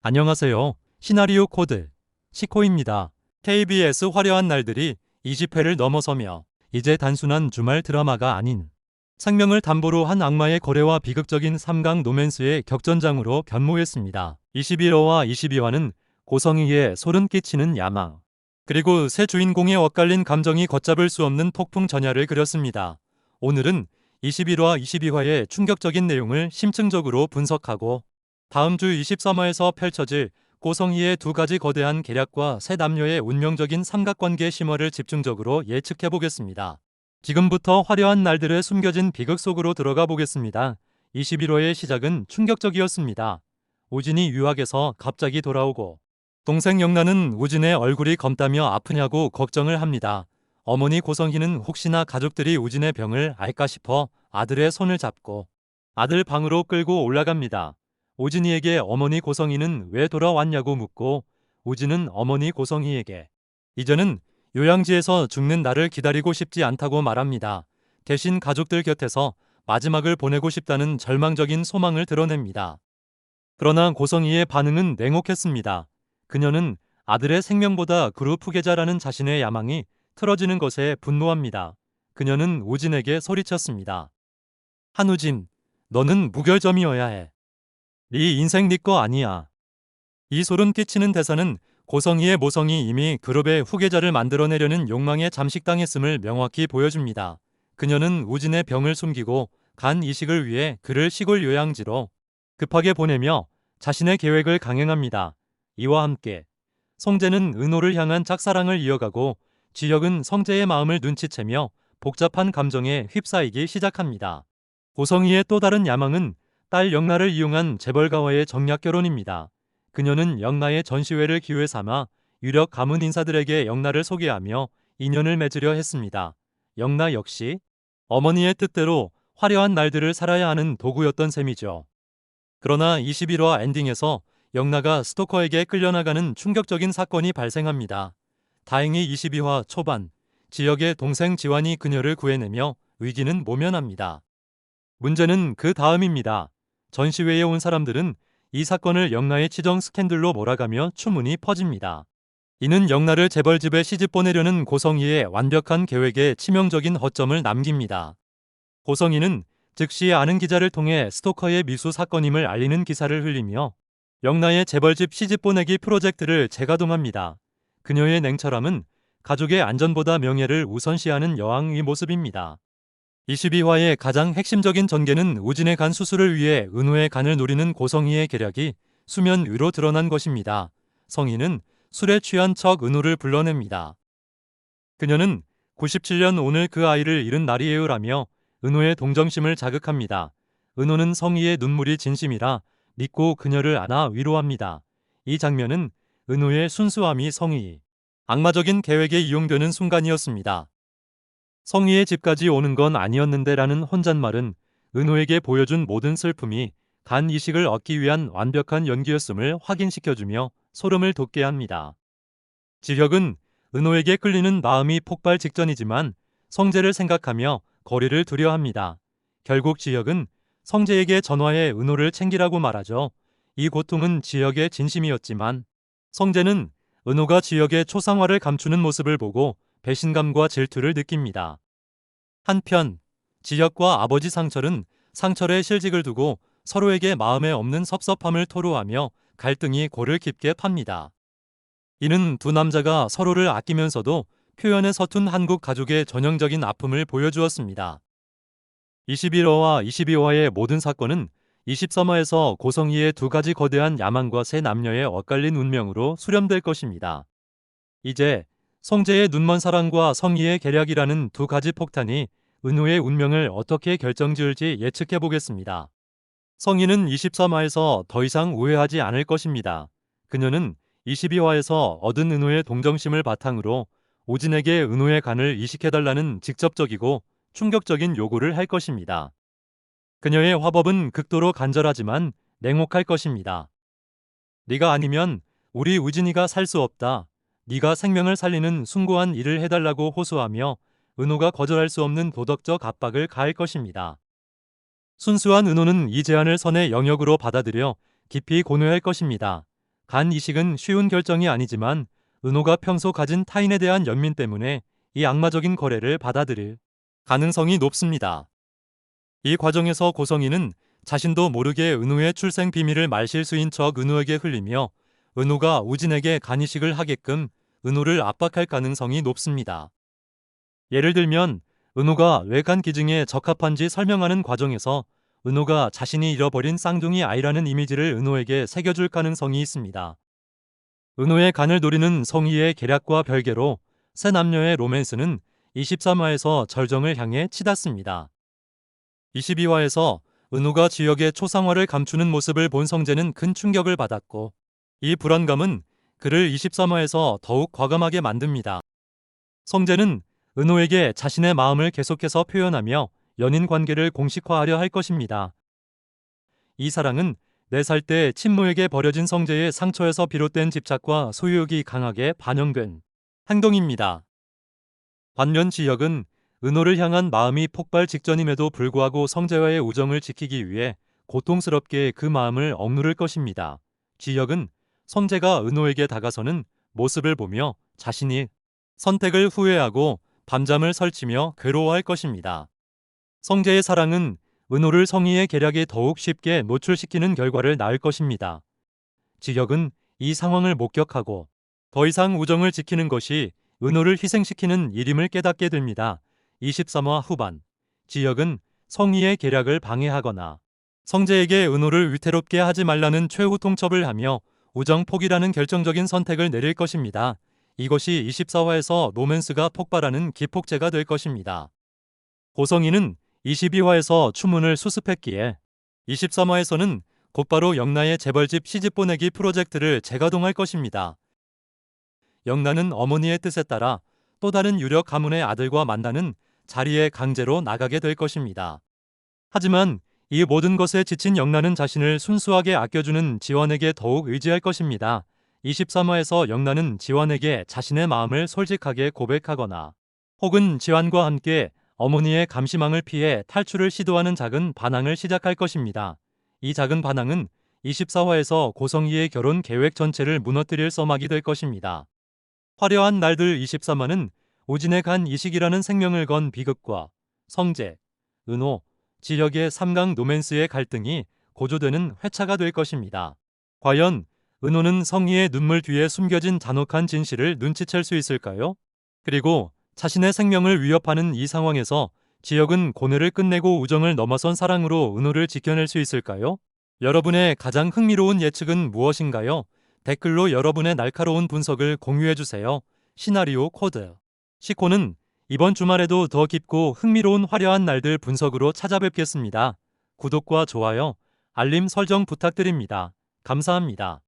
안녕하세요. 시나리오 코드 시코입니다. KBS 화려한 날들이 20회를 넘어서며 이제 단순한 주말 드라마가 아닌 생명을 담보로 한 악마의 거래와 비극적인 삼강 로맨스의 격전장으로 변모했습니다. 21화와 22화는 고성희의 소름 끼치는 야망, 그리고 새 주인공의 엇갈린 감정이 걷잡을 수 없는 폭풍 전야를 그렸습니다. 오늘은 21화, 22화의 충격적인 내용을 심층적으로 분석하고 다음 주 23화에서 펼쳐질 고성희의 두 가지 거대한 계략과 세 남녀의 운명적인 삼각관계 심화를 집중적으로 예측해 보겠습니다. 지금부터 화려한 날들의 숨겨진 비극 속으로 들어가 보겠습니다. 21화의 시작은 충격적이었습니다. 우진이 유학에서 갑자기 돌아오고 동생 영란은 우진의 얼굴이 검다며 아프냐고 걱정을 합니다. 어머니 고성희는 혹시나 가족들이 우진의 병을 알까 싶어 아들의 손을 잡고 아들 방으로 끌고 올라갑니다. 우진이에게 어머니 고성희는 왜 돌아왔냐고 묻고 우진은 어머니 고성희에게 이제는 요양지에서 죽는 나를 기다리고 싶지 않다고 말합니다. 대신 가족들 곁에서 마지막을 보내고 싶다는 절망적인 소망을 드러냅니다. 그러나 고성희의 반응은 냉혹했습니다. 그녀는 아들의 생명보다 그룹 후계자라는 자신의 야망이 틀어지는 것에 분노합니다. 그녀는 우진에게 소리쳤습니다. 한우진, 너는 무결점이어야 해. 네 인생 네 거 아니야. 이 소름 끼치는 대사는 고성희의 모성이 이미 그룹의 후계자를 만들어내려는 욕망에 잠식당했음을 명확히 보여줍니다. 그녀는 우진의 병을 숨기고 간 이식을 위해 그를 시골 요양지로 급하게 보내며 자신의 계획을 강행합니다. 이와 함께 성재는 은호를 향한 짝사랑을 이어가고 지혁은 성재의 마음을 눈치채며 복잡한 감정에 휩싸이기 시작합니다. 고성희의 또 다른 야망은 딸 영나를 이용한 재벌가와의 정략 결혼입니다. 그녀는 영나의 전시회를 기회 삼아 유력 가문 인사들에게 영나를 소개하며 인연을 맺으려 했습니다. 영나 역시 어머니의 뜻대로 화려한 날들을 살아야 하는 도구였던 셈이죠. 그러나 21화 엔딩에서 영나가 스토커에게 끌려나가는 충격적인 사건이 발생합니다. 다행히 22화 초반 지혁의 동생 지환이 그녀를 구해내며 위기는 모면합니다. 문제는 그 다음입니다. 전시회에 온 사람들은 이 사건을 영나의 치정 스캔들로 몰아가며 추문이 퍼집니다. 이는 영나를 재벌집에 시집 보내려는 고성희의 완벽한 계획에 치명적인 허점을 남깁니다. 고성희는 즉시 아는 기자를 통해 스토커의 미수 사건임을 알리는 기사를 흘리며 영나의 재벌집 시집 보내기 프로젝트를 재가동합니다. 그녀의 냉철함은 가족의 안전보다 명예를 우선시하는 여왕의 모습입니다. 22화의 가장 핵심적인 전개는 우진의 간 수술을 위해 은호의 간을 노리는 고성희의 계략이 수면 위로 드러난 것입니다. 성희는 술에 취한 척 은호를 불러냅니다. 그녀는 97년 오늘 그 아이를 잃은 날이에요라며 은호의 동정심을 자극합니다. 은호는 성희의 눈물이 진심이라 믿고 그녀를 안아 위로합니다. 이 장면은 은호의 순수함이 성희 악마적인 계획에 이용되는 순간이었습니다. 성희의 집까지 오는 건 아니었는데 라는 혼잣말은 은호에게 보여준 모든 슬픔이 간 이식을 얻기 위한 완벽한 연기였음을 확인시켜주며 소름을 돋게 합니다. 지혁은 은호에게 끌리는 마음이 폭발 직전이지만 성재를 생각하며 거리를 두려 합니다. 결국 지혁은 성재에게 전화해 은호를 챙기라고 말하죠. 이 고통은 지혁의 진심이었지만 성재는 은호가 지혁의 초상화를 감추는 모습을 보고 배신감과 질투를 느낍니다. 한편 지혁과 아버지 상철은 상철의 실직을 두고 서로에게 마음에 없는 섭섭함을 토로하며 갈등이 골을 깊게 팝니다. 이는 두 남자가 서로를 아끼면서도 표현에 서툰 한국 가족의 전형적인 아픔을 보여주었습니다. 21화와 22화의 모든 사건은 23화에서 고성희의 두 가지 거대한 야망과 세 남녀의 엇갈린 운명으로 수렴될 것입니다. 이제 성재의 눈먼 사랑과 성희의 계략이라는 두 가지 폭탄이 은호의 운명을 어떻게 결정지을지 예측해 보겠습니다. 성희는 23화에서 더 이상 우회하지 않을 것입니다. 그녀는 22화에서 얻은 은호의 동정심을 바탕으로 오진에게 은호의 간을 이식해달라는 직접적이고 충격적인 요구를 할 것입니다. 그녀의 화법은 극도로 간절하지만 냉혹할 것입니다. 네가 아니면 우리 우진이가 살 수 없다. 네가 생명을 살리는 숭고한 일을 해달라고 호소하며 은호가 거절할 수 없는 도덕적 압박을 가할 것입니다. 순수한 은호는 이 제안을 선의 영역으로 받아들여 깊이 고뇌할 것입니다. 간 이식은 쉬운 결정이 아니지만 은호가 평소 가진 타인에 대한 연민 때문에 이 악마적인 거래를 받아들일 가능성이 높습니다. 이 과정에서 고성희는 자신도 모르게 은호의 출생 비밀을 말실수인 척 은호에게 흘리며 은호가 우진에게 간 이식을 하게끔 은호를 압박할 가능성이 높습니다. 예를 들면 은호가 왜 간 기증에 적합한지 설명하는 과정에서 은호가 자신이 잃어버린 쌍둥이 아이라는 이미지를 은호에게 새겨줄 가능성이 있습니다. 은호의 간을 노리는 성희의 계략과 별개로 새 남녀의 로맨스는 23화에서 절정을 향해 치닫습니다. 22화에서 은호가 지역의 초상화를 감추는 모습을 본 성재는 큰 충격을 받았고 이 불안감은 그를 23화에서 더욱 과감하게 만듭니다. 성재는 은호에게 자신의 마음을 계속해서 표현하며 연인 관계를 공식화하려 할 것입니다. 이 사랑은 4살 때 친모에게 버려진 성재의 상처에서 비롯된 집착과 소유욕이 강하게 반영된 행동입니다. 반면 지혁은 은호를 향한 마음이 폭발 직전임에도 불구하고 성재와의 우정을 지키기 위해 고통스럽게 그 마음을 억누를 것입니다. 지혁은 성재가 은호에게 다가서는 모습을 보며 자신이 선택을 후회하고 밤잠을 설치며 괴로워할 것입니다. 성재의 사랑은 은호를 성희의 계략에 더욱 쉽게 노출시키는 결과를 낳을 것입니다. 지혁은 이 상황을 목격하고 더 이상 우정을 지키는 것이 은호를 희생시키는 일임을 깨닫게 됩니다. 23화 후반 지혁은 성희의 계략을 방해하거나 성재에게 은호를 위태롭게 하지 말라는 최후 통첩을 하며 우정 포기라는 결정적인 선택을 내릴 것입니다. 이것이 24화에서 로맨스가 폭발하는 기폭제가 될 것입니다. 고성희는 22화에서 추문을 수습했기에 23화에서는 곧바로 영나의 재벌집 시집 보내기 프로젝트를 재가동할 것입니다. 영나는 어머니의 뜻에 따라 또 다른 유력 가문의 아들과 만나는 자리에 강제로 나가게 될 것입니다. 하지만 이 모든 것에 지친 영나는 자신을 순수하게 아껴주는 지원에게 더욱 의지할 것입니다. 23화에서 영나는 지원에게 자신의 마음을 솔직하게 고백하거나 혹은 지환과 함께 어머니의 감시망을 피해 탈출을 시도하는 작은 반항을 시작할 것입니다. 이 작은 반항은 24화에서 고성희의 결혼 계획 전체를 무너뜨릴 서막이 될 것입니다. 화려한 날들 23화는 우진의 간 이식이라는 생명을 건 비극과 성재, 은호, 지혁의 삼강 로맨스의 갈등이 고조되는 회차가 될 것입니다. 과연 은호는 성희의 눈물 뒤에 숨겨진 잔혹한 진실을 눈치챌 수 있을까요? 그리고 자신의 생명을 위협하는 이 상황에서 지혁은 고뇌를 끝내고 우정을 넘어선 사랑으로 은호를 지켜낼 수 있을까요? 여러분의 가장 흥미로운 예측은 무엇인가요? 댓글로 여러분의 날카로운 분석을 공유해주세요. 시나리오 코드 시코는 이번 주말에도 더 깊고 흥미로운 화려한 날들 분석으로 찾아뵙겠습니다. 구독과 좋아요, 알림 설정 부탁드립니다. 감사합니다.